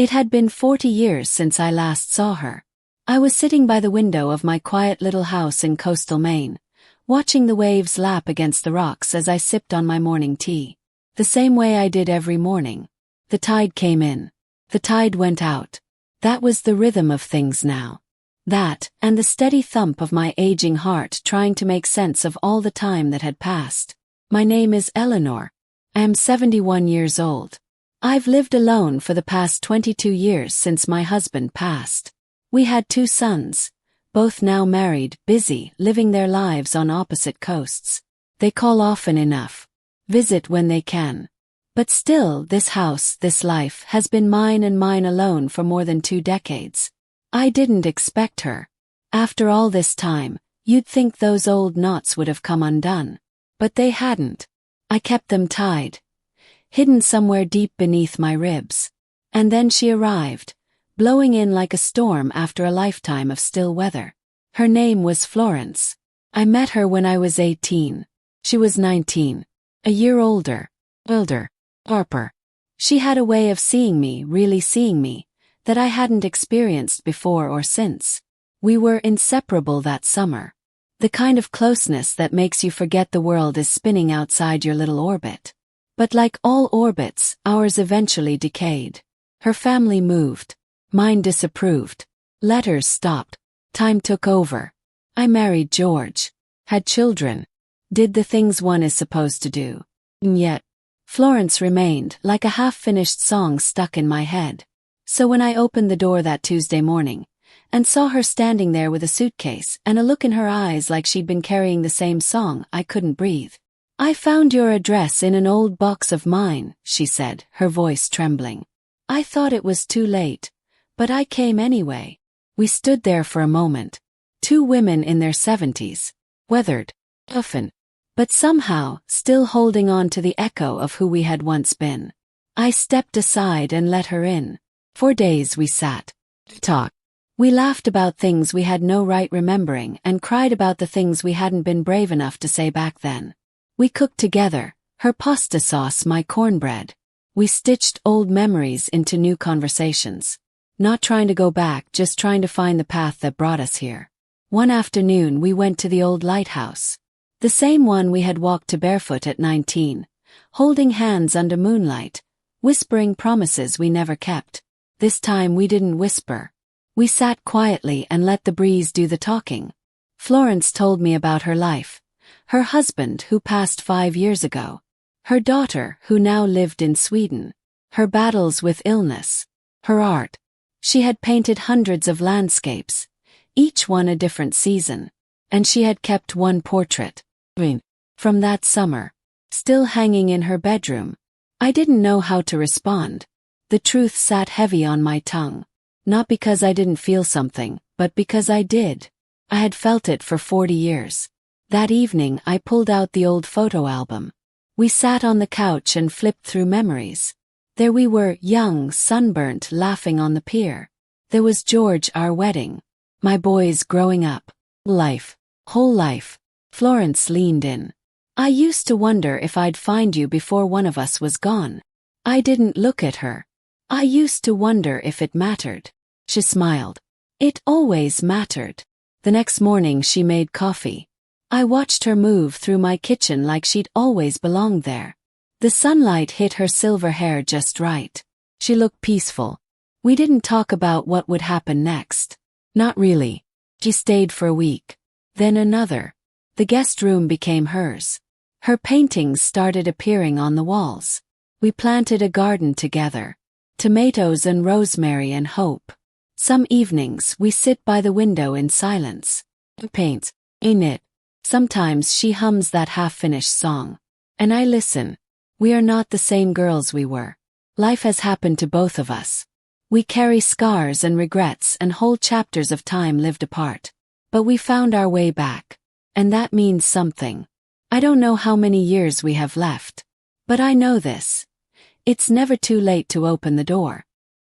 It had been 40 years since I last saw her. I was sitting by the window of my quiet little house in coastal Maine, watching the waves lap against the rocks as I sipped on my morning tea. The same way I did every morning. The tide came in. The tide went out. That was the rhythm of things now. That, and the steady thump of my aging heart trying to make sense of all the time that had passed. My name is Eleanor. I am 71 years old. I've lived alone for the past 22 years since my husband passed. We had 2 sons, both now married, busy, living their lives on opposite coasts. They call often enough, visit when they can. But still, this house, this life, has been mine and mine alone for more than 2 decades. I didn't expect her. After all this time, you'd think those old knots would have come undone. But they hadn't. I kept them tied, hidden somewhere deep beneath my ribs. And then she arrived, blowing in like a storm after a lifetime of still weather. Her name was Florence. I met her when I was 18. She was 19. A year older. Harper. She had a way of seeing me, really seeing me, that I hadn't experienced before or since. We were inseparable that summer. The kind of closeness that makes you forget the world is spinning outside your little orbit. But like all orbits, ours eventually decayed. Her family moved. Mine disapproved. Letters stopped. Time took over. I married George. Had children. Did the things one is supposed to do. And yet, Florence remained like a half-finished song stuck in my head. So when I opened the door that Tuesday morning, and saw her standing there with a suitcase and a look in her eyes like she'd been carrying the same song, I couldn't breathe. "I found your address in an old box of mine," she said, her voice trembling. "I thought it was too late, but I came anyway." We stood there for a moment. 2 women in their 70s, weathered, often, but somehow still holding on to the echo of who we had once been. I stepped aside and let her in. For days we sat, talked. We laughed about things we had no right remembering and cried about the things we hadn't been brave enough to say back then. We cooked together, her pasta sauce, my cornbread. We stitched old memories into new conversations. Not trying to go back, just trying to find the path that brought us here. One afternoon we went to the old lighthouse. The same one we had walked to barefoot at 19, holding hands under moonlight, whispering promises we never kept. This time we didn't whisper. We sat quietly and let the breeze do the talking. Florence told me about her life, her husband who passed 5 years ago, her daughter who now lived in Sweden, her battles with illness, her art. She had painted hundreds of landscapes, each one a different season, and she had kept one portrait, from that summer, still hanging in her bedroom. I didn't know how to respond. The truth sat heavy on my tongue. Not because I didn't feel something, but because I did. I had felt it for 40 years. That evening I pulled out the old photo album. We sat on the couch and flipped through memories. There we were, young, sunburnt, laughing on the pier. There was George, our wedding. My boys growing up. Life. Whole life. Florence leaned in. "I used to wonder if I'd find you before one of us was gone." I didn't look at her. "I used to wonder if it mattered." She smiled. "It always mattered." The next morning she made coffee. I watched her move through my kitchen like she'd always belonged there. The sunlight hit her silver hair just right. She looked peaceful. We didn't talk about what would happen next. Not really. She stayed for a week. Then another. The guest room became hers. Her paintings started appearing on the walls. We planted a garden together. Tomatoes and rosemary and hope. Some evenings we sit by the window in silence. Paint. Knit. Sometimes she hums that half-finished song. And I listen. We are not the same girls we were. Life has happened to both of us. We carry scars and regrets and whole chapters of time lived apart. But we found our way back. And that means something. I don't know how many years we have left. But I know this. It's never too late to open the door.